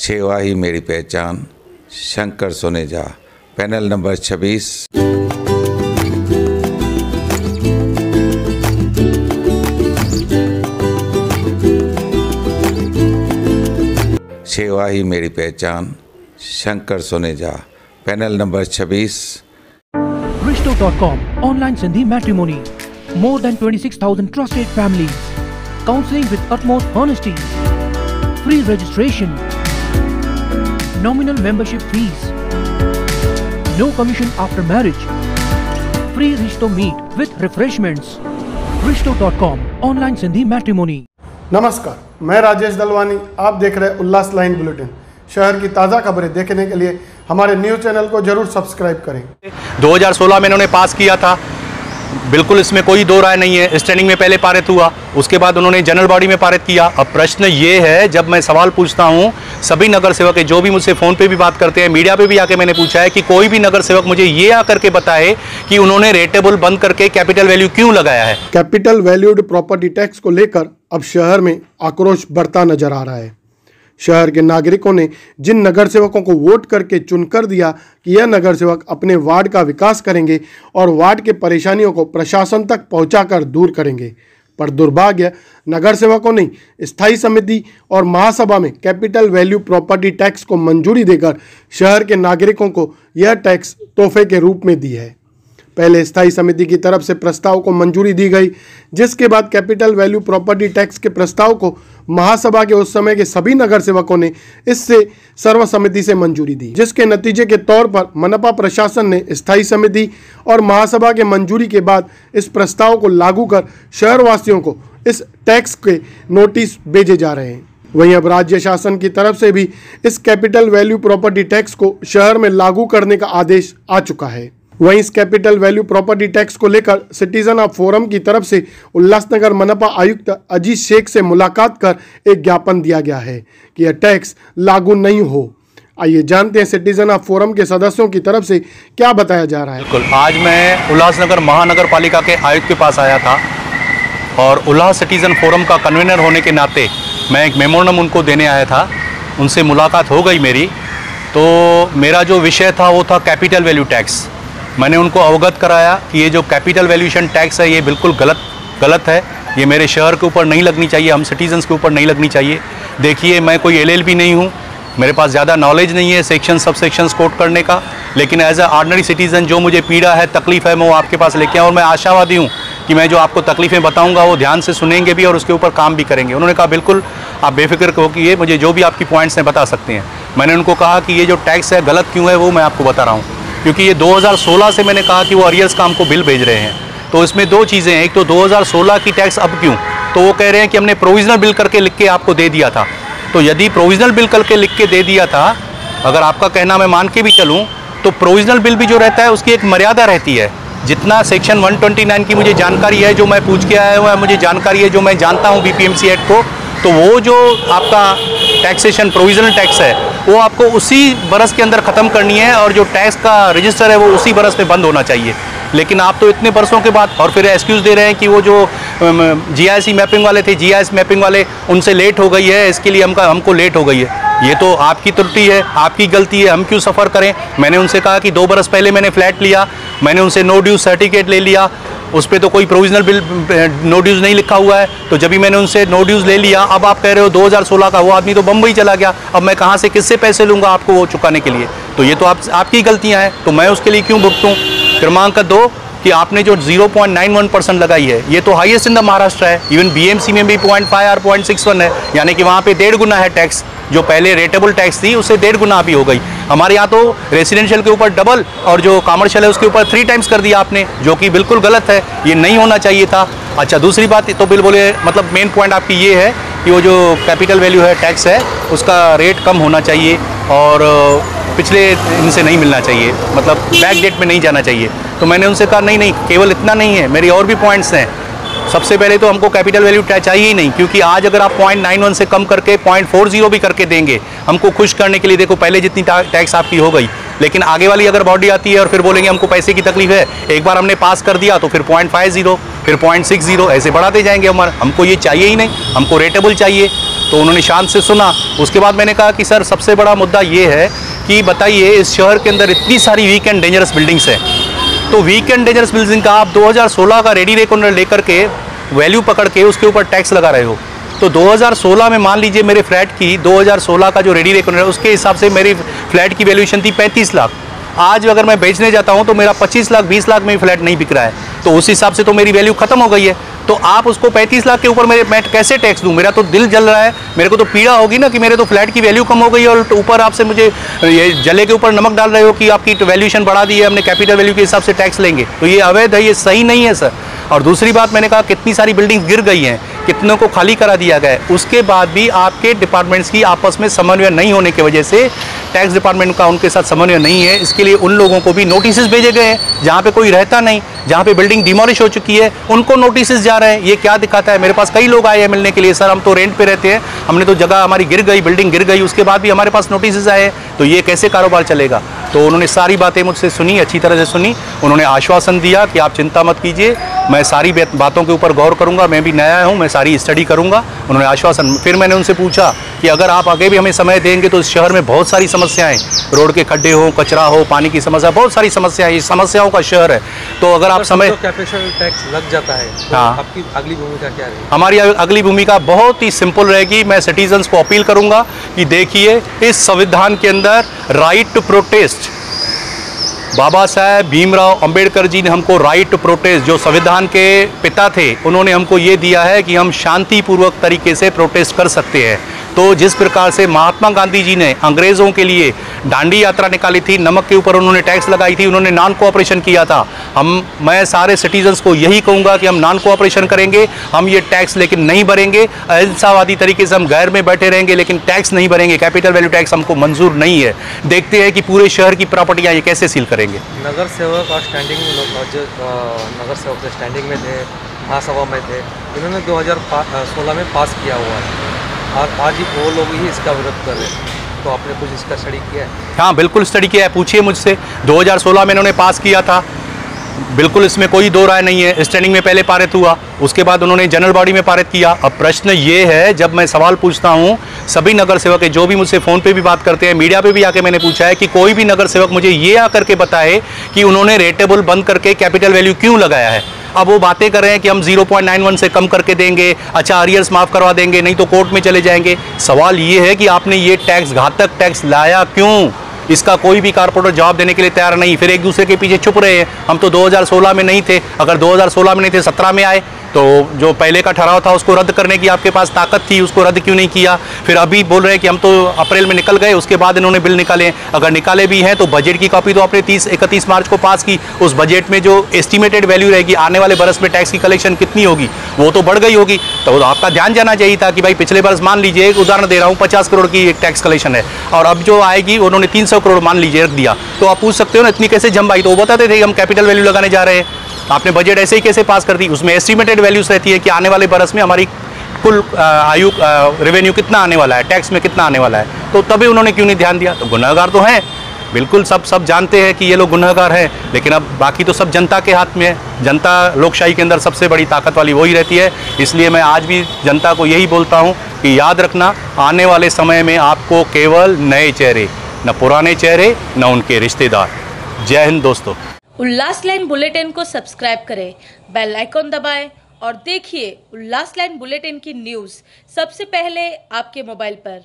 सेवा ही मेरी पहचान, शंकर सोनेजा, पैनल नंबर 26। सेवा ही मेरी पहचान, Shankar Soneja, panel number 26। Rishto.com online Sindhi matrimony. More than 26,000 trusted families. Counseling with utmost honesty. Free registration. Nominal membership fees. No commission after marriage. Free Rishto meet with refreshments. Rishto.com online Sindhi matrimony. नमस्कार, मैं राजेश दलवानी। आप देख रहे हैं उल्लास line bulletin. शहर की ताज़ा खबरें देखने के लिए हमारे न्यूज़ चैनल को जरूर सब्सक्राइब करें। 2016 में इन्होंने पास किया था, बिल्कुल इसमें कोई दो राय नहीं है। स्टैंडिंग में पहले पारित हुआ, उसके बाद उन्होंने जनरल बॉडी में पारित किया। अब प्रश्न ये है, जब मैं सवाल पूछता हूँ, सभी नगर सेवक जो भी मुझसे फ़ोन पे भी बात करते हैं, मीडिया पे भी आके मैंने पूछा है कि कोई भी नगर सेवक मुझे ये आकर के बताए कि उन्होंने रेटेबल बंद करके कैपिटल वैल्यू क्यों लगाया है। कैपिटल वैल्यूड प्रॉपर्टी टैक्स को लेकर अब शहर में आक्रोश बढ़ता नजर आ रहा है। शहर के नागरिकों ने जिन नगर सेवकों को वोट करके चुनकर दिया कि यह नगर सेवक अपने वार्ड का विकास करेंगे और वार्ड के परेशानियों को प्रशासन तक पहुंचाकर दूर करेंगे, पर दुर्भाग्य नगर सेवकों ने स्थायी समिति और महासभा में कैपिटल वैल्यू प्रॉपर्टी टैक्स को मंजूरी देकर शहर के नागरिकों को यह टैक्स तोहफे के रूप में दी है। पहले स्थायी समिति की तरफ से प्रस्ताव को मंजूरी दी गई, जिसके बाद कैपिटल वैल्यू प्रॉपर्टी टैक्स के प्रस्ताव को महासभा के उस समय के सभी नगर सेवकों ने इससे सर्वसम्मति से मंजूरी दी, जिसके नतीजे के तौर पर मनपा प्रशासन ने स्थायी समिति और महासभा के मंजूरी के बाद इस प्रस्ताव को लागू कर शहरवासियों को इस टैक्स के नोटिस भेजे जा रहे हैं। वहीं अब राज्य शासन की तरफ से भी इस कैपिटल वैल्यू प्रॉपर्टी टैक्स को शहर में लागू करने का आदेश आ चुका है। वहीं इस कैपिटल वैल्यू प्रॉपर्टी टैक्स को लेकर सिटीजन ऑफ फोरम की तरफ से उल्लासनगर मनपा आयुक्त अजीत शेख से मुलाकात कर एक ज्ञापन दिया गया है कि यह टैक्स लागू नहीं हो। आइए जानते हैं सिटीजन ऑफ फोरम के सदस्यों की तरफ से क्या बताया जा रहा है। बिल्कुल, आज मैं उल्लासनगर महानगर पालिका के आयुक्त के पास आया था और उल्लास सिटीजन फोरम का कन्वीनर होने के नाते मैं एक मेमोरेंडम उनको देने आया था। उनसे मुलाकात हो गई मेरी, तो मेरा जो विषय था वो था कैपिटल वैल्यू टैक्स। मैंने उनको अवगत कराया कि ये जो कैपिटल वैल्यूएशन टैक्स है ये बिल्कुल गलत है, ये मेरे शहर के ऊपर नहीं लगनी चाहिए, हम सिटीजन्स के ऊपर नहीं लगनी चाहिए। देखिए, मैं कोई एलएलबी नहीं हूँ, मेरे पास ज़्यादा नॉलेज नहीं है सेक्शन सब सेक्शंस कोट करने का, लेकिन एज अ ऑर्डिनरी सिटीज़न जो मुझे पीड़ा है, तकलीफ़ है, मैं वो आपके पास लेके आऊँ और मैं आशावादी हूँ कि मैं जो आपको तकलीफ़ें बताऊँगा वो ध्यान से सुनेंगे भी और उसके ऊपर काम भी करेंगे। उन्होंने कहा बिल्कुल आप बेफिक्र हो कि ये मुझे जो भी आपकी पॉइंट्स हैं बता सकते हैं। मैंने उनको कहा कि ये जो टैक्स है गलत क्यों है वो मैं आपको बता रहा हूँ, क्योंकि ये 2016 से मैंने कहा कि वो अरियर्स का हमको बिल भेज रहे हैं। तो इसमें दो चीज़ें हैं, एक तो 2016 की टैक्स अब क्यों, तो वो कह रहे हैं कि हमने प्रोविजनल बिल करके लिख के आपको दे दिया था। तो यदि प्रोविजनल बिल करके लिख के दे दिया था, अगर आपका कहना मैं मान के भी चलूँ, तो प्रोविजनल बिल भी जो रहता है उसकी एक मर्यादा रहती है। जितना सेक्शन 129 की मुझे जानकारी है, जो मैं पूछ के आया हुआ है, मुझे जानकारी है, जो मैं जानता हूँ बीपीएमसी एक्ट को, तो वो जो आपका टैक्सेशन प्रोविजनल टैक्स है वो आपको उसी बरस के अंदर ख़त्म करनी है और जो टैक्स का रजिस्टर है वो उसी बरस में बंद होना चाहिए। लेकिन आप तो इतने बरसों के बाद और फिर एक्सक्यूज़ दे रहे हैं कि वो जो जीआईएस मैपिंग वाले थे, जीआईएस मैपिंग वाले उनसे लेट हो गई है, इसके लिए हमको लेट हो गई है। ये तो आपकी त्रुटि है, आपकी गलती है, हम क्यों सफ़र करें। मैंने उनसे कहा कि 2 बरस पहले मैंने फ्लैट लिया, मैंने उनसे नो ड्यूज सर्टिफिकेट ले लिया, उस पर तो कोई प्रोविजनल बिल नो ड्यूज़ नहीं लिखा हुआ है। तो जब भी मैंने उनसे नो ड्यूज़ ले लिया, अब आप कह रहे हो 2016 का, वो आदमी तो बम्बई चला गया, अब मैं कहाँ से किससे पैसे लूँगा आपको वो चुकाने के लिए। तो ये तो आपकी गलतियाँ हैं, तो मैं उसके लिए क्यों भुगतूँ। क्रमांक 2 कि आपने जो 0.91% लगाई है ये तो हाईएस्ट इन द महाराष्ट्र है। इवन बीएमसी में भी 0.5 और 0.61 है, यानी कि वहाँ पे 1.5 गुना है टैक्स। जो पहले रेटेबल टैक्स थी उससे 1.5 गुना भी हो गई। हमारे यहाँ तो रेसिडेंशियल के ऊपर डबल और जो कमर्शियल है उसके ऊपर 3 टाइम्स कर दिया आपने, जो कि बिल्कुल गलत है, ये नहीं होना चाहिए था। अच्छा, दूसरी बात तो बिल बोले, मतलब मेन पॉइंट आपकी ये है कि वो जो कैपिटल वैल्यू है टैक्स है उसका रेट कम होना चाहिए और पिछले इनसे नहीं मिलना चाहिए, मतलब बैक डेट में नहीं जाना चाहिए। तो मैंने उनसे कहा नहीं, केवल इतना नहीं है, मेरी और भी पॉइंट्स हैं। सबसे पहले तो हमको कैपिटल वैल्यू चाहिए ही नहीं, क्योंकि आज अगर आप 0.91 से कम करके 0.40 भी करके देंगे हमको खुश करने के लिए, देखो पहले जितनी टैक्स आपकी हो गई, लेकिन आगे वाली अगर बॉडी आती है और फिर बोलेंगे हमको पैसे की तकलीफ है, एक बार हमने पास कर दिया तो फिर 0.50 फिर 0.60 ऐसे बढ़ाते जाएंगे। हमको ये चाहिए ही नहीं, हमको रेटेबल चाहिए। तो उन्होंने शांत से सुना। उसके बाद मैंने कहा कि सर सबसे बड़ा मुद्दा ये है कि बताइए इस शहर के अंदर इतनी सारी वीक एंड डेंजरस बिल्डिंग्स हैं, तो वीक एंड डेंजरस बिल्डिंग का आप 2016 का रेडी रेकॉर्डर लेकर के वैल्यू पकड़ के उसके ऊपर टैक्स लगा रहे हो। तो 2016 में मान लीजिए मेरे फ्लैट की 2016 का जो रेडी रेकॉर्डर है उसके हिसाब से मेरी फ्लैट की वैल्यूएशन थी 35 लाख। आज अगर मैं बेचने जाता हूं तो मेरा 25 लाख 20 लाख में फ्लैट नहीं बिक रहा है, तो उस हिसाब से तो मेरी वैल्यू खत्म हो गई है। तो आप उसको 35 लाख के ऊपर मैं कैसे टैक्स दूं? मेरा तो दिल जल रहा है, मेरे को तो पीड़ा होगी ना कि मेरे तो फ्लैट की वैल्यू कम हो गई है और ऊपर आपसे मुझे ये जले के ऊपर नमक डाल रहे हो कि आपकी वैल्यूएशन बढ़ा दी है, हमने कैपिटल वैल्यू के हिसाब से टैक्स लेंगे। तो ये अवैध है, ये सही नहीं है सर। और दूसरी बात मैंने कहा कितनी सारी बिल्डिंग गिर गई हैं, कितनों को खाली करा दिया गया है, उसके बाद भी आपके डिपार्टमेंट्स की आपस में समन्वय नहीं होने की वजह से टैक्स डिपार्टमेंट का उनके साथ समन्वय नहीं है। इसके लिए उन लोगों को भी नोटिस भेजे गए हैं जहाँ पे कोई रहता नहीं, जहाँ पे बिल्डिंग डिमोलिश हो चुकी है उनको नोटिस जा रहे हैं। ये क्या दिखाता है? मेरे पास कई लोग आए हैं मिलने के लिए, सर हम तो रेंट पे रहते हैं, हमने तो जगह हमारी गिर गई, बिल्डिंग गिर गई, उसके बाद भी हमारे पास नोटिस आए हैं, तो ये कैसे कारोबार चलेगा? तो उन्होंने सारी बातें मुझसे सुनी, अच्छी तरह से सुनी। उन्होंने आश्वासन दिया कि आप चिंता मत कीजिए, मैं सारी बातों के ऊपर गौर करूंगा, मैं भी नया हूं, मैं सारी स्टडी करूंगा। उन्होंने आश्वासन। फिर मैंने उनसे पूछा कि अगर आप आगे भी हमें समय देंगे तो इस शहर में बहुत सारी समस्याएं, रोड के खड्डे हो, कचरा हो, पानी की समस्या, बहुत सारी समस्याएं, ये समस्याओं का शहर है। तो अगर आप समय कैपिटल टैक्स लग जाता है तो हाँ, आपकी अगली भूमिका क्या रहेगी? हमारी अगली भूमिका बहुत ही सिंपल रहेगी। मैं सिटीजन्स को अपील करूंगा कि देखिए इस संविधान के अंदर right to protest, Baba Saheb Bhimrao Ambedkar ji ने हमको राइट टू प्रोटेस्ट, जो संविधान के पिता थे, उन्होंने हमको ये दिया है कि हम शांतिपूर्वक तरीके से प्रोटेस्ट कर सकते हैं। तो जिस प्रकार से महात्मा गांधी जी ने अंग्रेज़ों के लिए दांडी यात्रा निकाली थी, नमक के ऊपर उन्होंने टैक्स लगाई थी, उन्होंने नॉन कोऑपरेशन किया था, मैं सारे सिटीजन्स को यही कहूँगा कि हम नॉन कोऑपरेशन करेंगे, हम ये टैक्स लेकिन नहीं भरेंगे, अहिंसावादी तरीके से हम घर में बैठे रहेंगे लेकिन टैक्स नहीं भरेंगे, कैपिटल वैल्यू टैक्स हमको मंजूर नहीं है। देखते हैं कि पूरे शहर की प्रॉपर्टियाँ ये कैसे सील करेंगे। नगर सेवक और स्टैंडिंग जो नगर सेवक स्टैंडिंग में थे, महासभा में थे, इन्होंने 2016 में पास किया हुआ है और आज ही वो लोग ही इसका विरोध कर रहे हैं। तो आपने कुछ इसका स्टडी किया है? हाँ बिल्कुल स्टडी किया है, पूछिए मुझसे। 2016 में इन्होंने पास किया था, बिल्कुल इसमें कोई दो राय नहीं है। स्टैंडिंग में पहले पारित हुआ, उसके बाद उन्होंने जनरल बॉडी में पारित किया। अब प्रश्न ये है, जब मैं सवाल पूछता हूँ सभी नगर सेवक जो भी मुझसे फ़ोन पे भी बात करते हैं, मीडिया पे भी आके मैंने पूछा है कि कोई भी नगर सेवक मुझे ये आकर के बताए कि उन्होंने रेटेबल बंद करके कैपिटल वैल्यू क्यों लगाया है। अब वो बातें कर रहे हैं कि हम 0.91 से कम करके देंगे, अच्छा अरियर्स माफ़ करवा देंगे, नहीं तो कोर्ट में चले जाएंगे। सवाल ये है कि आपने ये टैक्स, घातक टैक्स लाया क्यों? इसका कोई भी कारपोरेटर जवाब देने के लिए तैयार नहीं, फिर एक दूसरे के पीछे छुप रहे हैं। हम तो 2016 में नहीं थे, अगर 2016 में नहीं थे 17 में आए तो जो पहले का ठहराव था उसको रद्द करने की आपके पास ताकत थी, उसको रद्द क्यों नहीं किया? फिर अभी बोल रहे हैं कि हम तो अप्रैल में निकल गए, उसके बाद इन्होंने बिल निकाले। अगर निकाले भी हैं तो बजट की कॉपी तो आपने 31 मार्च को पास की, उस बजट में जो एस्टिमेटेड वैल्यू रहेगी आने वाले बरस में टैक्स की कलेक्शन कितनी होगी वो तो बढ़ गई होगी। तो आपका ध्यान जाना चाहिए था कि भाई पिछले बरस मान लीजिए, एक उदाहरण दे रहा हूँ, 50 करोड़ की एक टैक्स कलेक्शन है और अब जो आएगी उन्होंने 300 करोड़ मान लीजिए रख दिया, तो आप पूछ सकते हो ना इतनी कैसे जम आई? तो वो बताते थे कि हम कैपिटल वैल्यू लगाने जा रहे हैं। आपने बजट ऐसे ही कैसे पास कर दी? उसमें एस्टिमेटेड वैल्यूज रहती है कि आने वाले बरस में हमारी कुल रेवेन्यू कितना आने वाला है, टैक्स में कितना आने वाला है, तो तभी उन्होंने क्यों नहीं ध्यान दिया? तो गुनहगार तो हैं, बिल्कुल सब जानते हैं कि ये लोग गुनहगार हैं, लेकिन अब बाकी तो सब जनता के हाथ में है। जनता लोकशाही के अंदर सबसे बड़ी ताकत वाली वही रहती है। इसलिए मैं आज भी जनता को यही बोलता हूँ कि याद रखना, आने वाले समय में आपको केवल नए चेहरे, न पुराने चेहरे, न उनके रिश्तेदार। जय हिंद दोस्तों। उल्लास लाइन बुलेटिन को सब्सक्राइब करें, बेल आइकॉन दबाएं और देखिए उल्लास लाइन बुलेटिन की न्यूज़ सबसे पहले आपके मोबाइल पर।